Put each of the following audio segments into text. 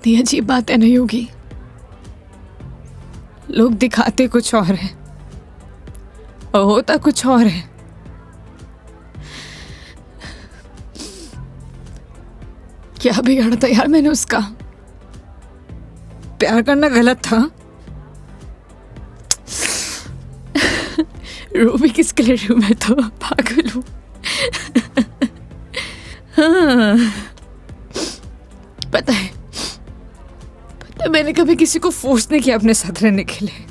कितनी अजीब बात है ना योगी। लोग दिखाते कुछ और है और होता कुछ और है। क्या बिगाड़ा था यार मैंने उसका? प्यार करना गलत था। रो भी किसके लिए रही हूं, मैं तो पागल हूं। हाँ, पता है मैंने कभी किसी को फोर्स नहीं किया अपने साथ रहने के लिए।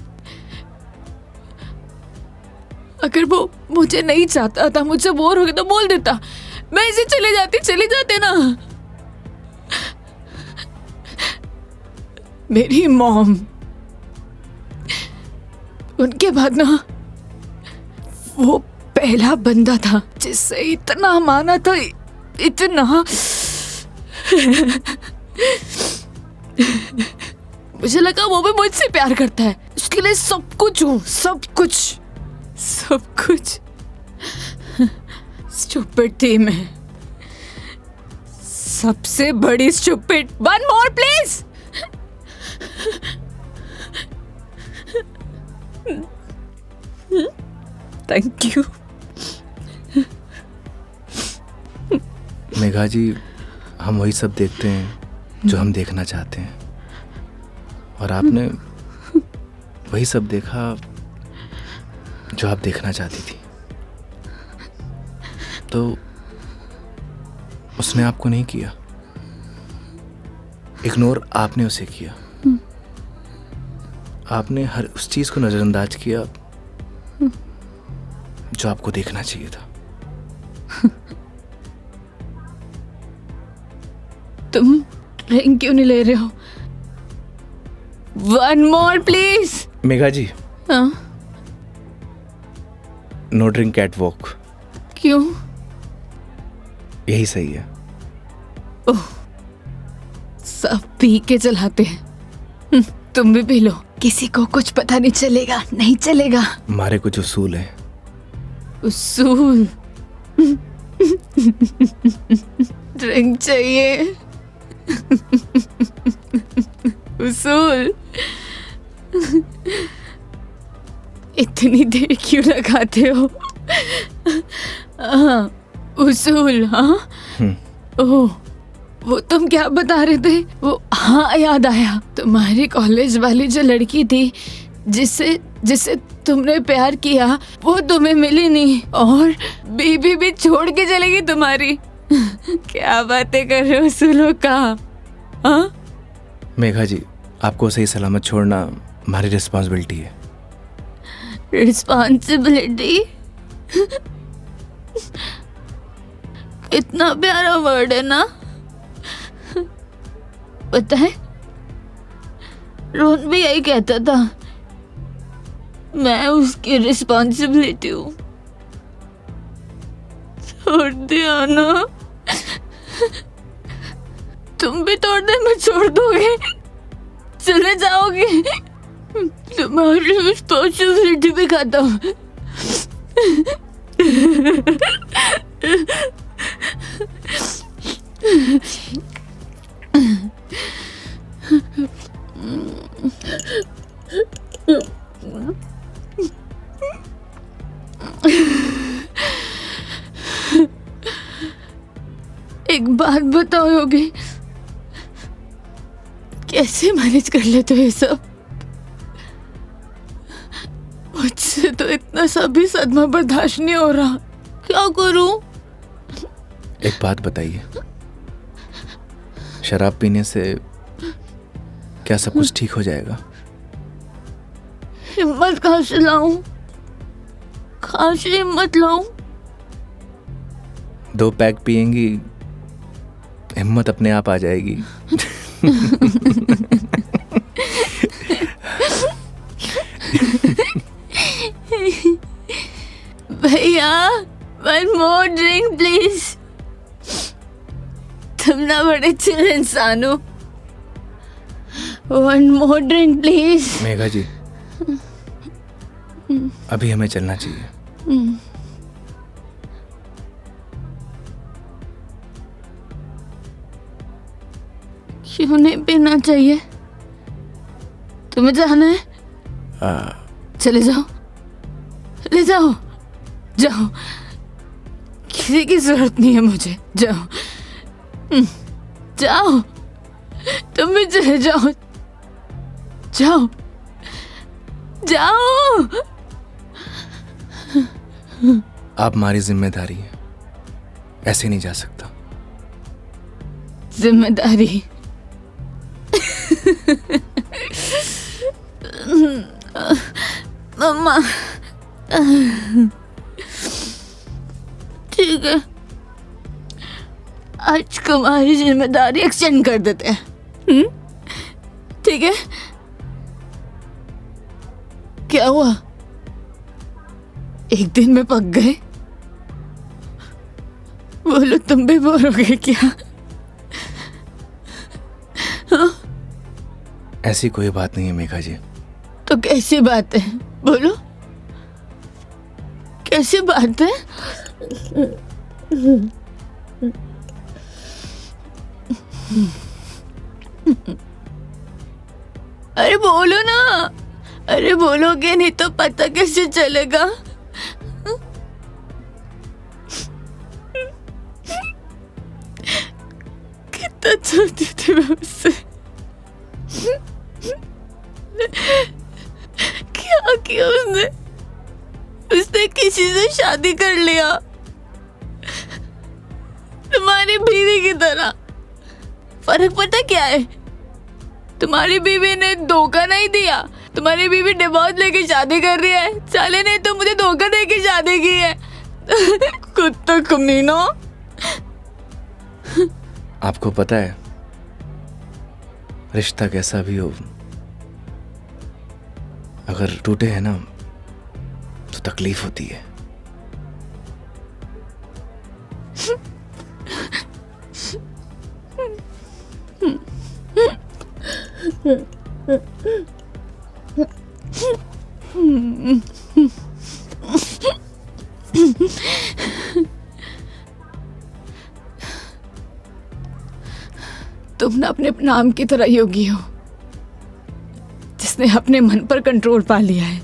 अगर वो मुझे नहीं चाहता था, मुझसे बोर हो गया तो बोल देता, मैं इसे चले जाते ना। मेरी मॉम, उनके बाद ना वो पहला बंदा था जिससे इतना माना था, इतना। मुझे लगा वो भी मुझसे प्यार करता है, उसके लिए सब कुछ हूँ, सब कुछ। स्टूपिड थी मैं, सबसे बड़ी stupid. One more please. Thank you. Megha ji, हम वही सब देखते हैं जो हम देखना चाहते हैं, और आपने वही सब देखा जो आप देखना चाहती थी। तो उसने आपको नहीं किया, इग्नोर आपने उसे किया। आपने हर उस चीज को नजरअंदाज किया जो आपको देखना चाहिए था। तुम ड्रिंक क्यों नहीं ले रहे हो? One more please. Megha ji, हाँ? No drink at walk. क्यों? यही सही है। ओह, सब पी के चलाते हैं। तुम भी पी लो, किसी को कुछ पता नहीं चलेगा। नहीं चलेगा। हमारे कुछ उसूल हैं। उसूल? ड्रिंक चाहिए। उसूल? इतनी देर क्यों लगाते हो? हाँ, उसूल। हाँ, ओह, वो तुम क्या बता रहे थे? वो, हाँ याद आया, तुम्हारी कॉलेज वाली जो लड़की थी जिससे तुमने प्यार किया, वो तुम्हें मिली नहीं और बीबी भी छोड़ के चलेगी तुम्हारी। क्या बातें कर रहे हो सुनो का? हाँ? मेघा जी, आपको सही सलामत छोड़ना हमारी रिस्पॉन्सिबिलिटी है। रिस्पॉन्सिबिलिटी? कितना प्यारा वर्ड है ना? पता है, रोहन भी यही कहता था, मैं उसकी रिस्पॉन्सिबिलिटी हूँ। छोड़ दिया ना? तुम भी थोड़ी देर में छोड़ दोगे, चले जाओगे। तुम्हारी रिस्पॉन्सिबिलिटी भी खत्म। एक बात बताओ योगी, कैसे मैनेज कर लेते हो ये सब? मुझसे तो इतना सभी सदमा बर्दाश्त नहीं हो रहा, क्या करूं? एक बात बताइए, शराब पीने से क्या सब कुछ ठीक हो जाएगा? हिम्मत कहाँ से लाऊं? कहाँ से हिम्मत लाऊं? 2 पैक पिएंगी, हिम्मत अपने आप आ जाएगी। भैया, वन मोर ड्रिंक प्लीज। तुम ना बड़े चिल इंसान हो। One more drink please. Megha ji, अभी हमें चलना चाहिए। क्यों? क्यों नहीं पीना चाहिए? तुम्हें जाना है? चले जाओ, ले जाओ, जाओ, किसी की जरूरत नहीं है मुझे। जाओ, जाओ, तुम भी चले जाओ, जाओ, जाओ। आप हमारी जिम्मेदारी है, ऐसे नहीं जा सकता। जिम्मेदारी? मम्मा, ठीक है, आज तुम्हारी जिम्मेदारी एक्सटेंड कर देते हैं। ठीक है? क्या हुआ? एक दिन में पक गए? बोलो, तुम भी बोर हो गए क्या? हाँ? ऐसी कोई बात नहीं है मेघा जी। तो कैसी बात है? बोलो, कैसी बात है? अरे बोलो ना, अरे बोलोगे नहीं तो पता कैसे चलेगा? कितना चाहती थी मैं उससे, क्या किया उसने? उसने किसी से शादी कर लिया, तुम्हारी बीवी की तरह। फर्क पता क्या है? तुम्हारी बीवी ने धोखा नहीं दिया, तुम्हारी बीवी डिवोर्स लेके शादी कर रही है। साले ने तो मुझे धोखा दे के शादी की है। कुत्ता कमीना। आपको पता है, रिश्ता कैसा भी हो, अगर टूटे है ना तो तकलीफ होती है। तुम ना अपने नाम की तरह योगी हो, जिसने अपने मन पर कंट्रोल पा लिया है।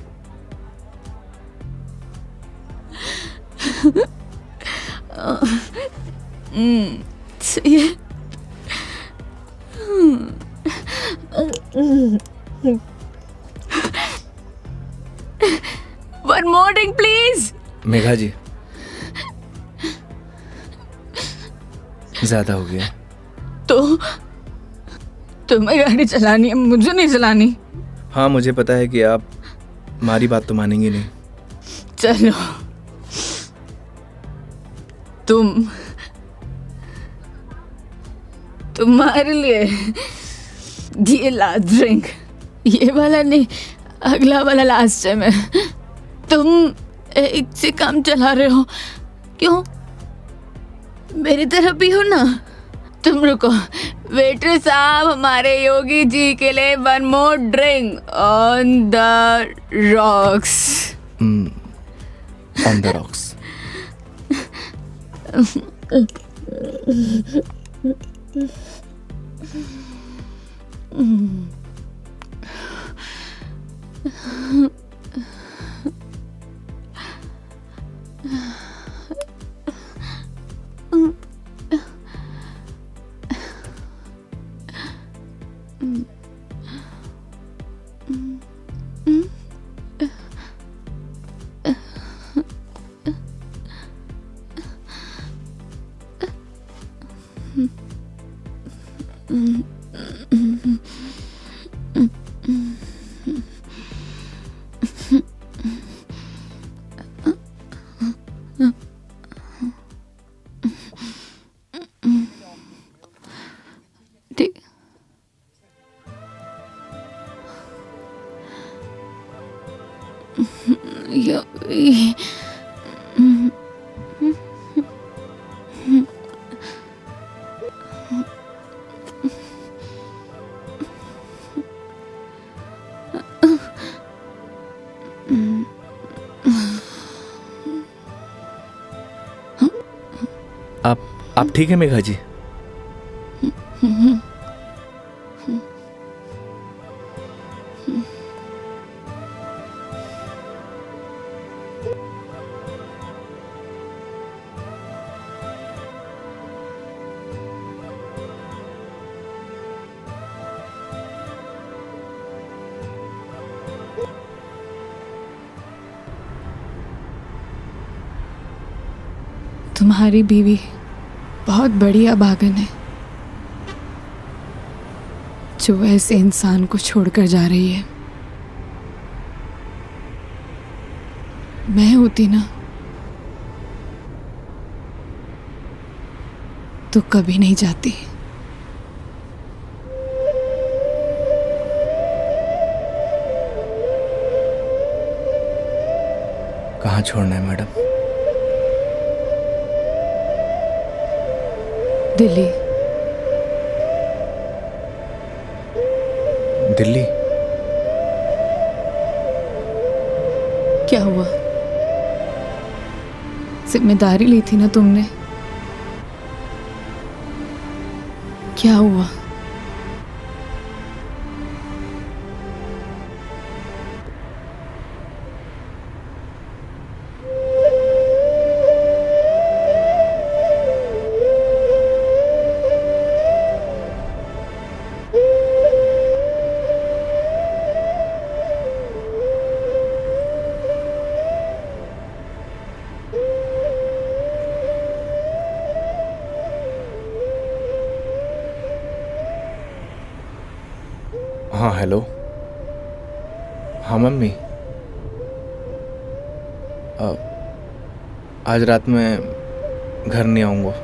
सही है। One more drink, please. Megha जी, ज्यादा हो गया। तो तुम्हें गाड़ी चलानी है, मुझे नहीं चलानी। हाँ, मुझे पता है कि आप हमारी बात तो मानेंगी नहीं। चलो, तुम्हारे लिए ये लास्ट ड्रिंक, ये वाला नहीं, अगला वाला लास्ट है। मैं तुम एक से काम चला रहे हो, क्यों? मेरी तरह भी हो ना। तुम रुको, वेटर साहब, हमारे योगी जी के लिए one more drink on the rocks. On the rocks. आप ठीक है मेघा जी? तुम्हारी बीवी बहुत बड़ी अभागन है जो ऐसे इंसान को छोड़कर जा रही है। मैं होती ना तो कभी नहीं जाती। कहाँ छोड़ना है मैडम? दिल्ली। दिल्ली? क्या हुआ? जिम्मेदारी ली थी ना तुमने। क्या हुआ? हाँ हेलो। हाँ मम्मी, आज रात में घर नहीं आऊँगा।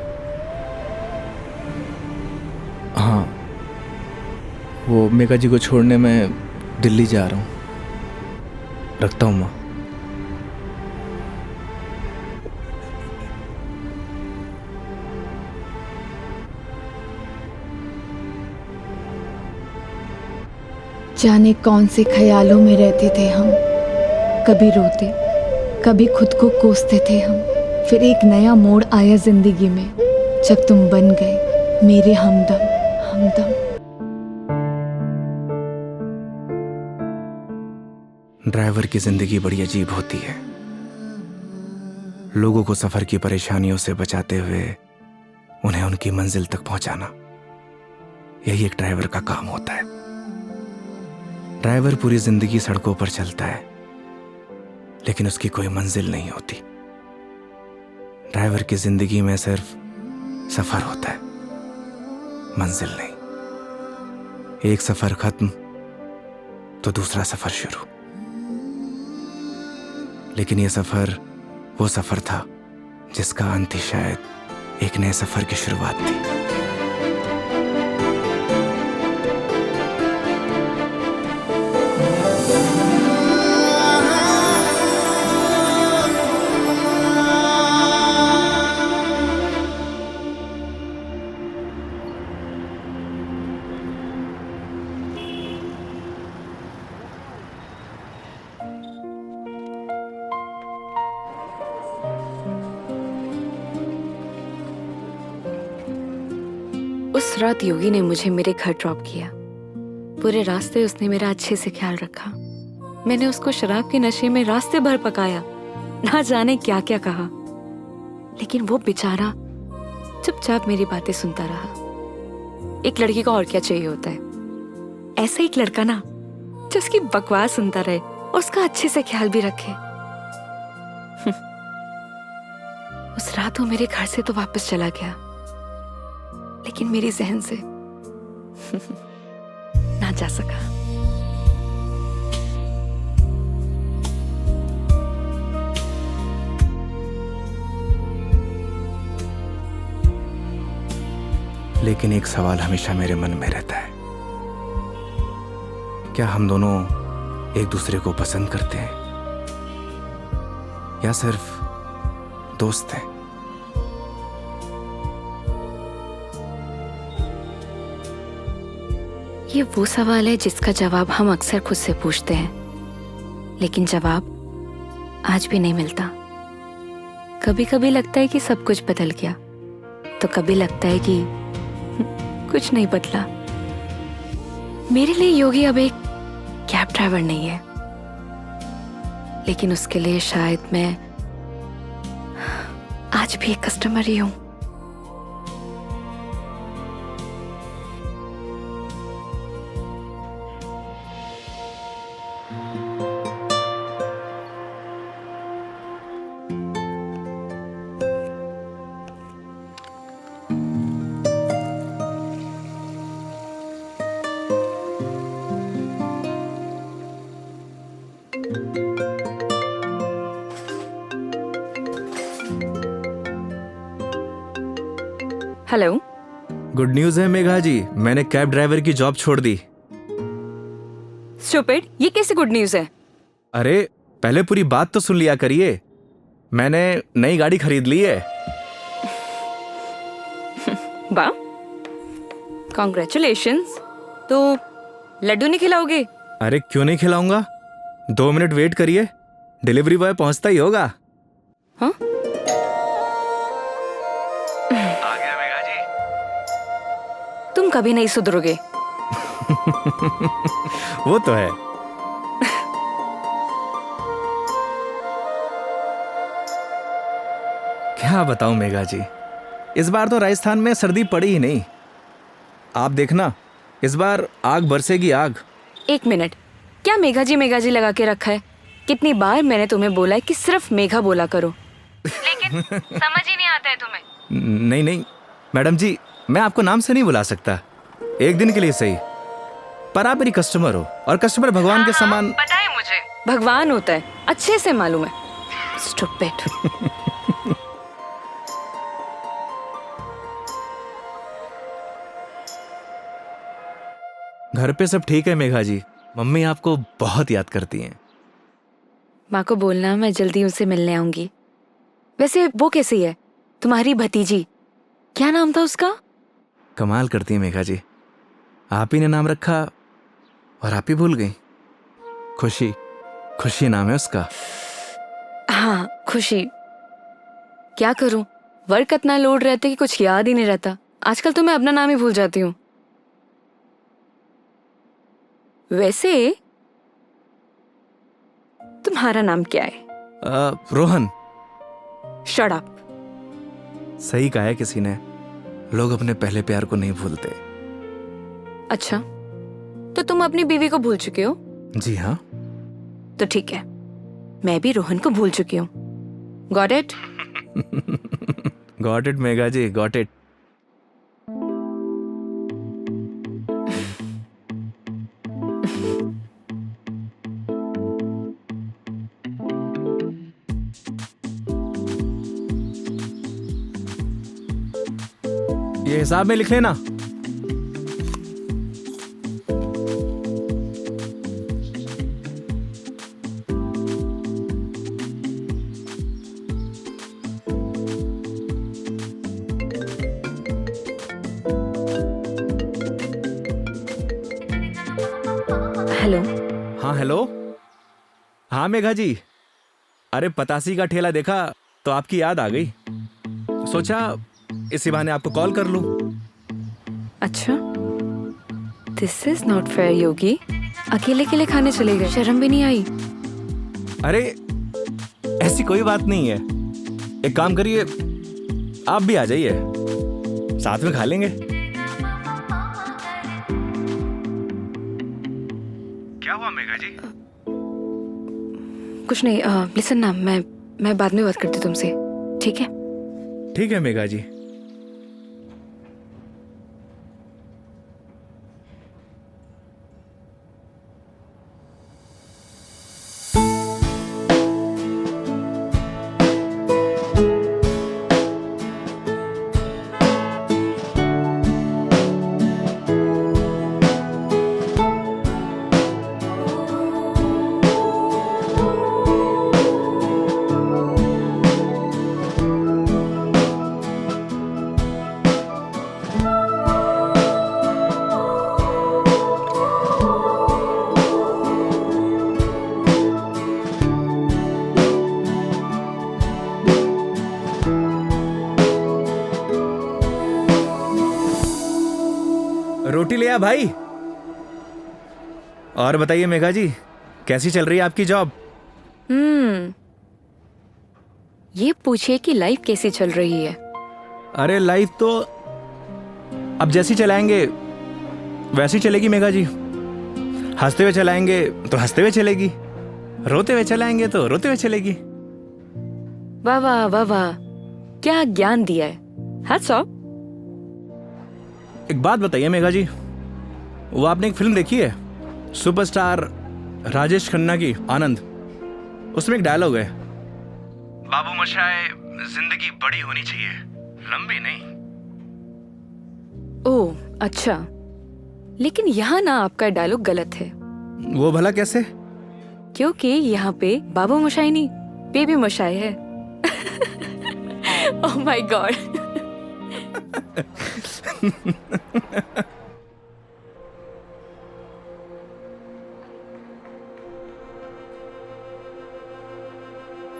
हाँ, वो मेघा जी को छोड़ने मैं दिल्ली जा रहा हूँ। रखता हूँ माँ। जाने कौन से ख्यालों में रहते थे हम। कभी रोते, कभी खुद को कोसते थे हम। फिर एक नया मोड़ आया जिंदगी में जब तुम बन गए मेरे हमदम। ड्राइवर की जिंदगी बड़ी अजीब होती है। लोगों को सफर की परेशानियों से बचाते हुए उन्हें उनकी मंजिल तक पहुंचाना, यही एक ड्राइवर का काम होता है। ड्राइवर पूरी जिंदगी सड़कों पर चलता है, लेकिन उसकी कोई मंजिल नहीं होती। ड्राइवर की जिंदगी में सिर्फ सफर होता है, मंजिल नहीं। एक सफर खत्म तो दूसरा सफर शुरू। लेकिन यह सफर वो सफर था जिसका अंत ही शायद एक नए सफर की शुरुआत थी। उस रात योगी ने मुझे मेरे घर ड्रॉप किया। पूरे रास्ते उसने मेरा अच्छे से ख्याल रखा। मैंने उसको शराब के नशे में रास्ते भर पकाया, ना जाने क्या क्या कहा, लेकिन वो बेचारा चुपचाप मेरी बातें सुनता रहा। एक लड़की को और क्या चाहिए होता है? ऐसा एक लड़का ना जो उसकी बकवास सुनता रहे और उसका अच्छे से ख्याल भी रखे। उस रात वो मेरे घर से तो वापस चला गया, लेकिन मेरी जहन से ना जा सका। लेकिन एक सवाल हमेशा मेरे मन में रहता है, क्या हम दोनों एक दूसरे को पसंद करते हैं या सिर्फ दोस्त हैं? ये वो सवाल है जिसका जवाब हम अक्सर खुद से पूछते हैं, लेकिन जवाब आज भी नहीं मिलता। कभी कभी लगता है कि सब कुछ बदल गया, तो कभी लगता है कि कुछ नहीं बदला। मेरे लिए योगी अब एक क्या कैब ड्राइवर नहीं है, लेकिन उसके लिए शायद मैं आज भी एक कस्टमर ही हूं। हेलो। गुड न्यूज है मेघा जी, मैंने कैब ड्राइवर की जॉब छोड़ दी। स्टूपिड, ये कैसी गुड न्यूज है? अरे पहले पूरी बात तो सुन लिया करिए। मैंने नई गाड़ी खरीद ली है। वाह, कॉन्ग्रेचुलेशंस। तो लड्डू नहीं खिलाओगे? अरे क्यों नहीं खिलाऊंगा, 2 मिनट वेट करिए, डिलीवरी बॉय पहुंचता ही होगा। हाँ? आ गया मेघा जी। तुम कभी नहीं सुधरोगे। वो तो है। क्या बताऊं मेघा जी, इस बार तो राजस्थान में सर्दी पड़ी ही नहीं। आप देखना, इस बार आग बरसेगी आग। एक मिनट, क्या मेघा जी लगा के रखा है? कितनी बार मैंने तुम्हें बोला है कि सिर्फ मेघा बोला करो, लेकिन समझ ही नहीं आता है तुम्हें। नहीं नहीं मैडम जी, मैं आपको नाम से नहीं बुला सकता, एक दिन के लिए सही, पर आप मेरी कस्टमर हो और कस्टमर भगवान के समान। पता है मुझे, भगवान होता है, अच्छे से मालूम है। स्टूपिड। घर पे सब ठीक है मेघा जी, मम्मी आपको बहुत याद करती हैं। माँ को बोलना मैं जल्दी उनसे मिलने आऊंगी। वैसे वो कैसी है, तुम्हारी भतीजी? क्या नाम था उसका? कमाल करती है मेघा जी, आप ही ने नाम रखा और आप ही भूल गई। खुशी, खुशी नाम है उसका। हाँ, खुशी। क्या करूं, वर्क इतना लोड रहता है कि कुछ याद ही नहीं रहता। आजकल तो मैं अपना नाम ही भूल जाती हूँ। वैसे तुम्हारा नाम क्या है? रोहन। Shut up. सही कहा है किसी ने, लोग अपने पहले प्यार को नहीं भूलते। अच्छा, तो तुम अपनी बीवी को भूल चुके हो? जी हाँ। तो ठीक है, मैं भी रोहन को भूल चुकी हूँ। Got it? Got it Megha ji, got it. ये हिसाब में लिख लेना। हेलो। हाँ हेलो। हाँ मेघा जी, अरे पतासी का ठेला देखा तो आपकी याद आ गई, सोचा इसी बहाने आपको कॉल कर लूं। अच्छा, दिस इज नॉट फेयर योगी। अकेले अकेले खाने चले गए, शर्म भी नहीं आई? अरे ऐसी कोई बात नहीं है, एक काम करिए, आप भी आ जाइए, साथ में खा लेंगे। क्या हुआ मेघा जी? कुछ नहीं। लिसन ना, मैं बाद में बात करती हूँ तुमसे, ठीक है? ठीक है मेघा जी। रोटी ले आ भाई, और बताइए मेघा जी, कैसी चल रही है आपकी जॉब? ये पूछिए कि लाइफ कैसी चल रही है। अरे लाइफ तो अब जैसी चलाएंगे वैसी चलेगी मेघा जी। हंसते हुए चलाएंगे तो हंसते हुए चलेगी, रोते हुए चलाएंगे तो रोते हुए चलेगी। वाह वाह वाह वाह, क्या ज्ञान दिया है। Hats off. एक बात बताइए मेघा जी, वो आपने एक फिल्म देखी है सुपरस्टार राजेश खन्ना की, आनंद? उसमें एक डायलॉग है, बाबू मोशाय जिंदगी बड़ी होनी चाहिए, लंबी नहीं। ओह अच्छा, लेकिन यहाँ ना आपका डायलॉग गलत है। वो भला कैसे? क्योंकि यहाँ पे बाबू मोशाई नहीं, बेबी मोशाई है। Oh my God.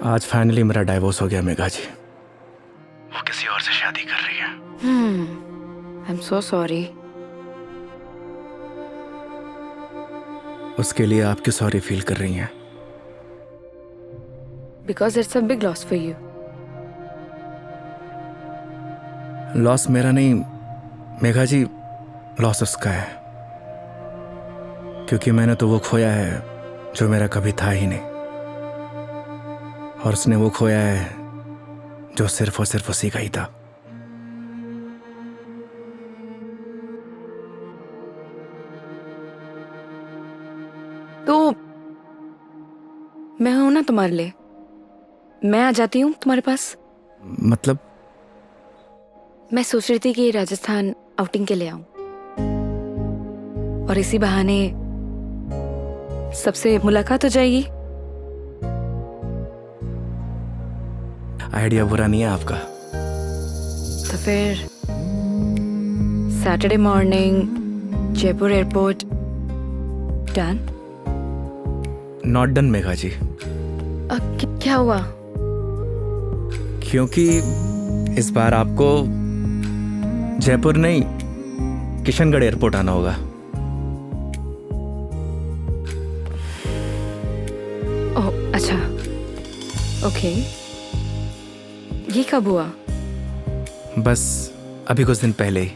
आज फाइनली मेरा डाइवोर्स हो गया मेघा जी। वो किसी और से शादी कर रही है। I am so sorry. उसके लिए आप क्यों सॉरी फील कर रही हैं? Because it's a big loss for you. Loss मेरा नहीं मेघा जी, लॉस उसका है, क्योंकि मैंने तो वो खोया है जो मेरा कभी था ही नहीं, और उसने वो खोया है जो सिर्फ और सिर्फ उसी का ही था। तो मैं हूं ना तुम्हारे लिए, मैं आ जाती हूँ तुम्हारे पास। मतलब? मैं सोच रही थी कि राजस्थान आउटिंग के लिए आऊं, और इसी बहाने सबसे मुलाकात हो जाएगी। आइडिया बुरा नहीं है आपका। तो फिर Saturday morning Jaipur airport. Done? Not done Megha ji. क्या हुआ? क्योंकि इस बार आपको जयपुर नहीं किशनगढ़ एयरपोर्ट आना होगा। ओह अच्छा, ओके। ये कब हुआ? बस अभी कुछ दिन पहले ही।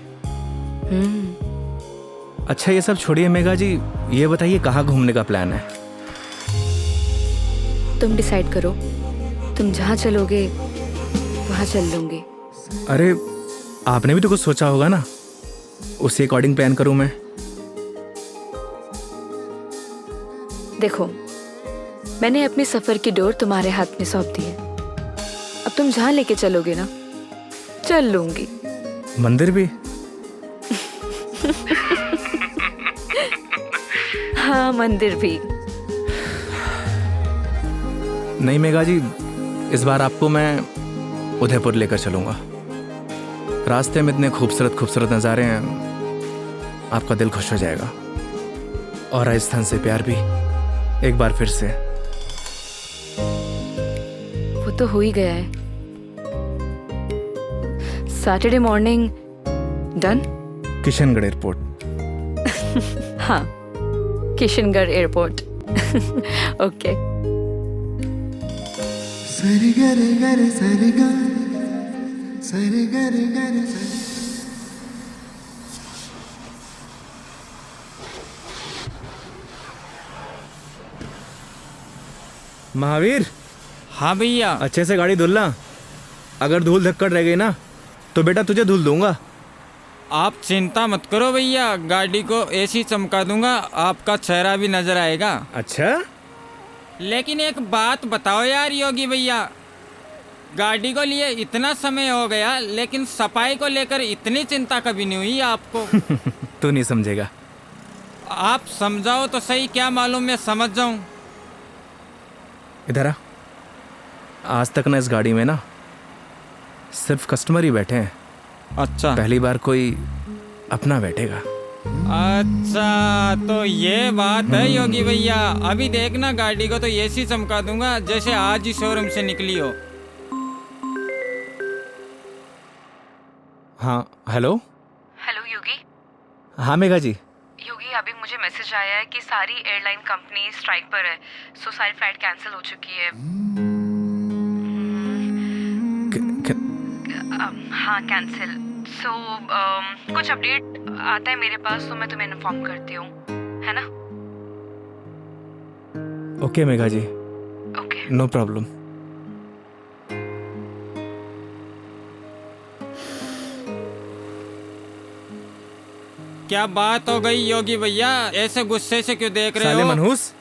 अच्छा ये सब छोड़िए मेघा जी, ये बताइए कहाँ घूमने का प्लान है? तुम डिसाइड करो, तुम जहाँ चलोगे वहाँ चल लूंगी। अरे आपने भी तो कुछ सोचा होगा ना, उसी अकॉर्डिंग प्लान करूं मैं। देखो, मैंने अपने सफर की डोर तुम्हारे हाथ में सौंप दी है। अब तुम जहाँ लेके चलोगे ना, चल लूंगी। मंदिर भी? हाँ मंदिर भी। नहीं मेघा जी, इस बार आपको मैं उदयपुर लेकर चलूंगा। रास्ते में इतने खूबसूरत खूबसूरत नज़ारे हैं, आपका दिल खुश हो जाएगा। और राजस्थान से प्यार भी एक बार फिर से। वो तो हो ही गया है। Saturday morning. Done? Kishangarh airport. हाँ, किशनगढ़ एयरपोर्ट। ओके। सरी गरे गरे सरी गा, सरी गरे गरे सरी। महावीर, हाँ भैया। अच्छे से गाड़ी धुलना, अगर धूल धक्कड़ रह गई ना तो बेटा तुझे धुल दूंगा। आप चिंता मत करो भैया, गाड़ी को ऐसी चमका दूंगा, आपका चेहरा भी नजर आएगा। अच्छा? लेकिन एक बात बताओ यार योगी भैया, गाड़ी को लिए इतना समय हो गया लेकिन सफाई को लेकर इतनी चिंता कभी नहीं हुई आपको। तू नहीं समझेगा। आप समझाओ तो सही, क्या मालूम मैं समझ जाऊं। इधर आ। आज तक ना इस गाड़ी में ना सिर्फ कस्टमर ही बैठे हैं। अच्छा। पहली बार कोई अपना बैठेगा। अच्छा तो ये बात है योगी भैया। अभी देखना गाड़ी को तो ऐसी चमका दूंगा जैसे आज ही शोरूम से निकली हो। हाँ हेलो। हेलो योगी। हाँ मेघा जी। योगी अभी मुझे मैसेज आया है कि सारी एयरलाइन कंपनी स्ट्राइक पर है, सो सारी फ्लाइट कैंसिल हो चुकी है। हाँ कैंसिल। सो कुछ अपडेट आता है मेरे पास तो मैं तुम्हें इन्फॉर्म करती हूँ, है ना? Okay Megha ji, okay. No problem. क्या बात हो गई योगी भैया, ऐसे गुस्से से क्यों देख रहे साले हो? मनहूस,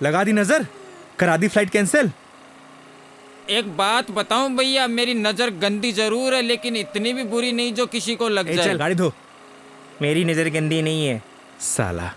लगा दी नजर, करा दी फ्लाइट कैंसिल। एक बात बताऊं भैया, मेरी नजर गंदी जरूर है लेकिन इतनी भी बुरी नहीं जो किसी को लग चल जाए। गाड़ी धो। मेरी नजर गंदी नहीं है साला।